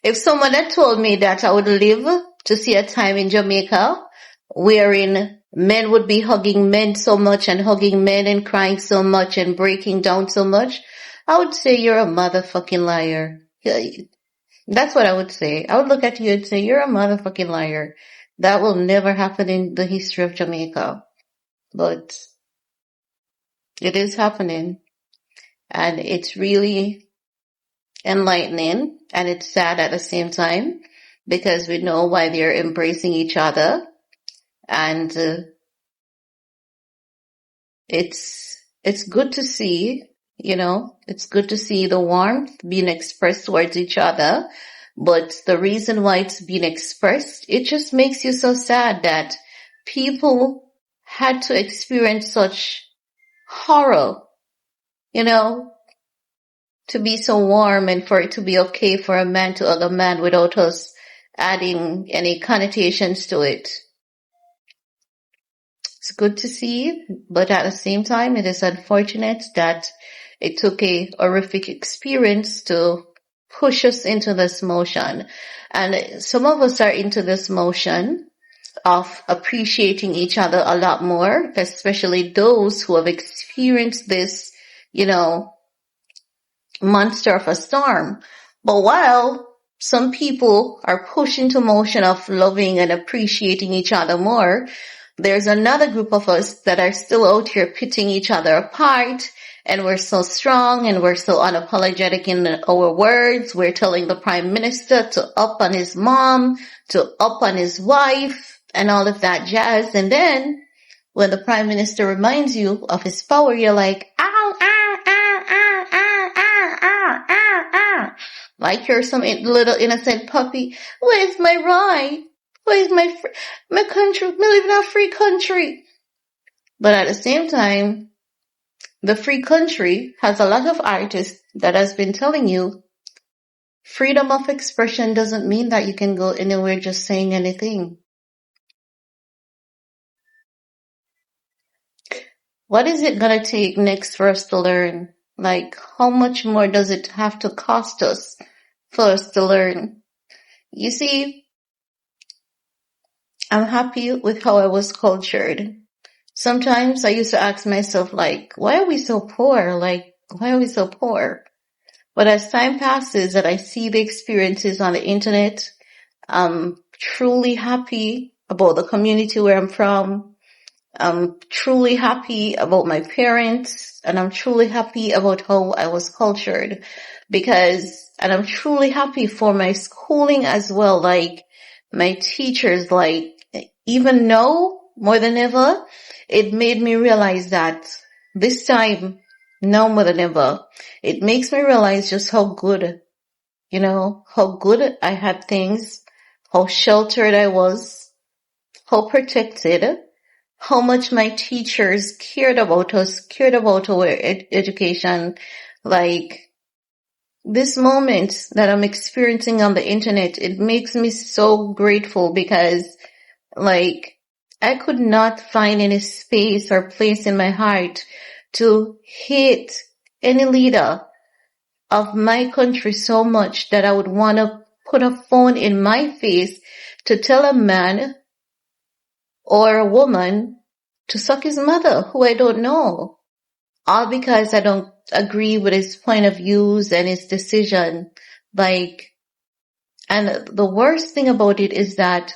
If someone had told me that I would live to see a time in Jamaica wherein men would be hugging men so much and hugging men and crying so much and breaking down so much, I would say you're a motherfucking liar. Yeah, that's what I would say. I would look at you and say, you're a motherfucking liar. That will never happen in the history of Jamaica. But it is happening. And it's really enlightening. And it's sad at the same time because we know why they're embracing each other. And it's good to see, it's good to see the warmth being expressed towards each other. But the reason why it's being expressed, it just makes you so sad that people had to experience such horror, to be so warm and for it to be okay for a man to hug a man without us adding any connotations to it. It's good to see, but at the same time, it is unfortunate that it took a horrific experience to push us into this motion. And some of us are into this motion of appreciating each other a lot more, especially those who have experienced this, monster of a storm. But while some people are pushed into motion of loving and appreciating each other more, there's another group of us that are still out here pitting each other apart, and we're so strong and we're so unapologetic in our words. We're telling the Prime Minister to up on his mom, to up on his wife, and all of that jazz. And then when the Prime Minister reminds you of his power, you're like, ow, ow, ow, ow, ow, ow, ow, ow, ow. Like you're some little innocent puppy. Where's my right? Where's my country? We live in a free country. But at the same time, the free country has a lot of artists that has been telling you freedom of expression doesn't mean that you can go anywhere just saying anything. What is it going to take next for us to learn? Like, how much more does it have to cost us for us to learn? You see, I'm happy with how I was cultured. Sometimes I used to ask myself, like, why are we so poor? Like, why are we so poor? But as time passes and I see the experiences on the internet, I'm truly happy about the community where I'm from. I'm truly happy about my parents, and I'm truly happy about how I was cultured and I'm truly happy for my schooling as well. Like, my teachers, like, even now, more than ever, it made me realize that this time, now more than ever, it makes me realize just how good, how good I had things, how sheltered I was, how protected, how much my teachers cared about us, cared about our education. Like, this moment that I'm experiencing on the internet, it makes me so grateful because, like, I could not find any space or place in my heart to hate any leader of my country so much that I would want to put a phone in my face to tell a man or a woman to suck his mother who I don't know, all because I don't agree with his point of views and his decision. Like, and the worst thing about it is that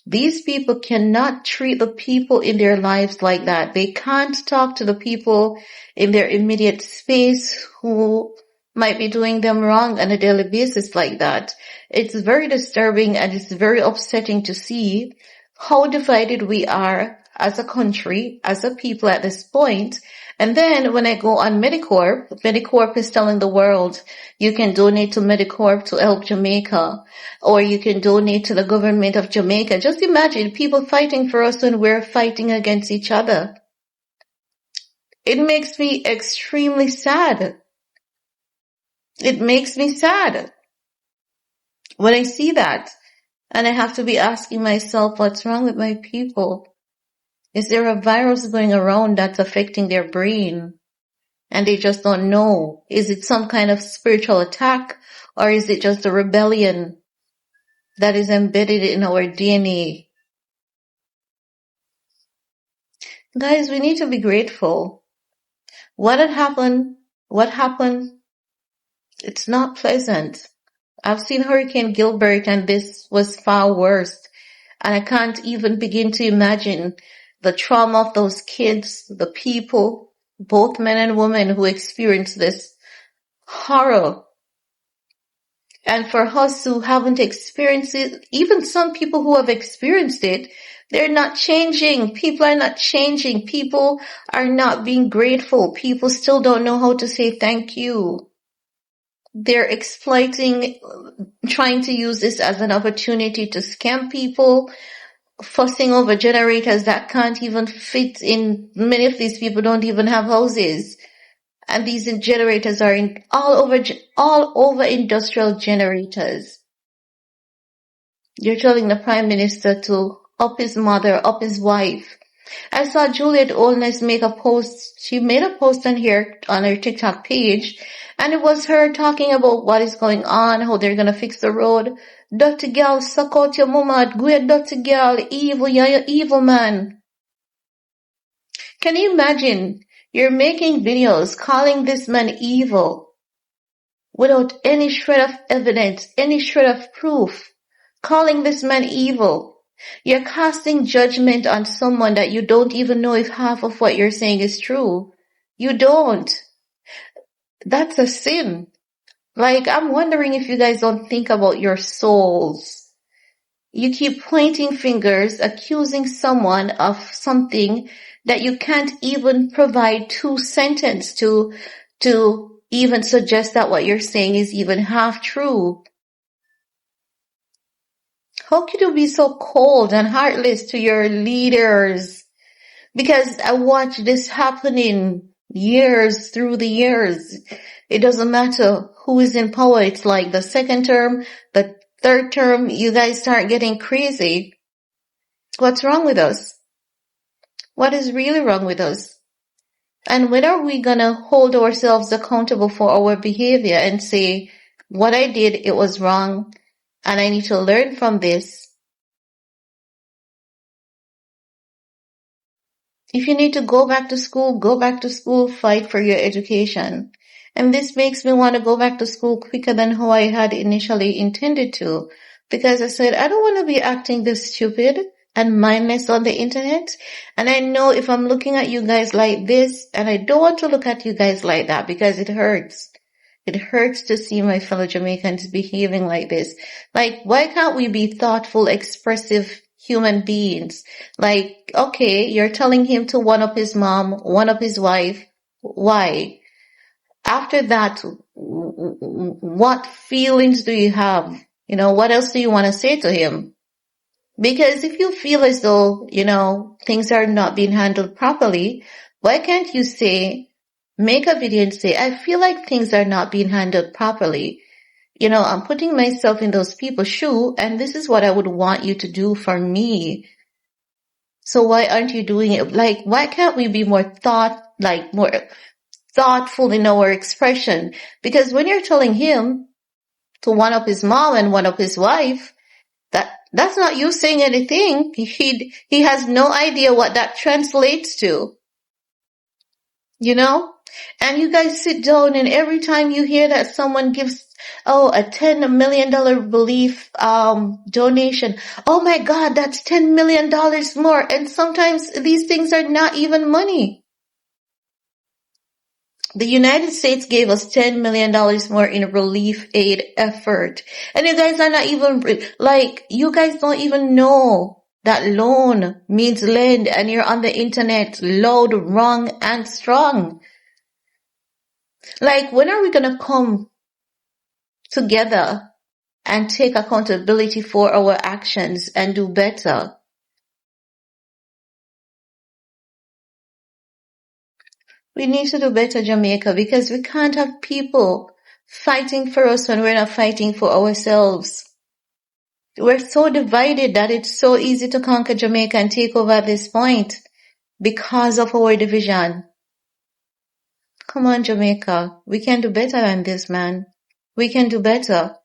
these people cannot treat the people in their lives like that. They can't talk to the people in their immediate space who might be doing them wrong on a daily basis like that. It's very disturbing and it's very upsetting to see how divided we are as a country, as a people at this point. And then when I go on Medicorp is telling the world, you can donate to Medicorp to help Jamaica, or you can donate to the government of Jamaica. Just imagine people fighting for us when we're fighting against each other. It makes me extremely sad. It makes me sad when I see that. And I have to be asking myself, what's wrong with my people? Is there a virus going around that's affecting their brain? And they just don't know. Is it some kind of spiritual attack? Or is it just a rebellion that is embedded in our DNA? Guys, we need to be grateful. What happened? It's not pleasant. I've seen Hurricane Gilbert and this was far worse. And I can't even begin to imagine the trauma of those kids, the people, both men and women who experienced this horror. And for us who haven't experienced it, even some people who have experienced it, they're not changing. People are not changing. People are not being grateful. People still don't know how to say thank you. They're exploiting, trying to use this as an opportunity to scam people, fussing over generators that can't even fit in. Many of these people don't even have houses. And these generators are in all over industrial generators. You're telling the Prime Minister to up his mother, up his wife. I saw Juliet Olness make a post. She made a post on here on her TikTok page, and it was her talking about what is going on, how they're gonna fix the road. Dirty girl, suck out your mama. Great dirty girl, evil, yeah, you evil man. Can you imagine? You're making videos calling this man evil without any shred of evidence, any shred of proof. Calling this man evil. You're casting judgment on someone that you don't even know if half of what you're saying is true. You don't. That's a sin. Like, I'm wondering if you guys don't think about your souls. You keep pointing fingers, accusing someone of something that you can't even provide 2 sentences to even suggest that what you're saying is even half true. How could you be so cold and heartless to your leaders? Because I watched this happening through the years. It doesn't matter who is in power. It's like the second term, the third term, you guys start getting crazy. What's wrong with us? What is really wrong with us? And when are we gonna hold ourselves accountable for our behavior and say, what I did, it was wrong, and I need to learn from this? If you need to go back to school, fight for your education. And this makes me want to go back to school quicker than how I had initially intended to. Because I said, I don't want to be acting this stupid and mindless on the internet. And I know if I'm looking at you guys like this, and I don't want to look at you guys like that because it hurts. It hurts to see my fellow Jamaicans behaving like this. Like, why can't we be thoughtful, expressive human beings? Like, okay, you're telling him to one up his mom, one up his wife. Why? After that, what feelings do you have? You know, what else do you want to say to him? Because if you feel as though, you know, things are not being handled properly, why can't you make a video and say, I feel like things are not being handled properly. You know, I'm putting myself in those people's shoes, and this is what I would want you to do for me. So why aren't you doing it? Like, why can't we be more thoughtful in our expression? Because when you're telling him to one up his mom and one up his wife, that's not you saying anything. He has no idea what that translates to. You know? And you guys sit down, and every time you hear that someone gives, a $10 million donation, oh my God, that's $10 million more. And sometimes these things are not even money. The United States gave us $10 million more in relief aid effort. And you guys are not even, you guys don't even know that loan means lend, and you're on the internet, loud, wrong, and strong. Like, when are we gonna come together and take accountability for our actions and do better? We need to do better, Jamaica, because we can't have people fighting for us when we're not fighting for ourselves. We're so divided that it's so easy to conquer Jamaica and take over at this point because of our division. Come on, Jamaica. We can do better than this, man. We can do better.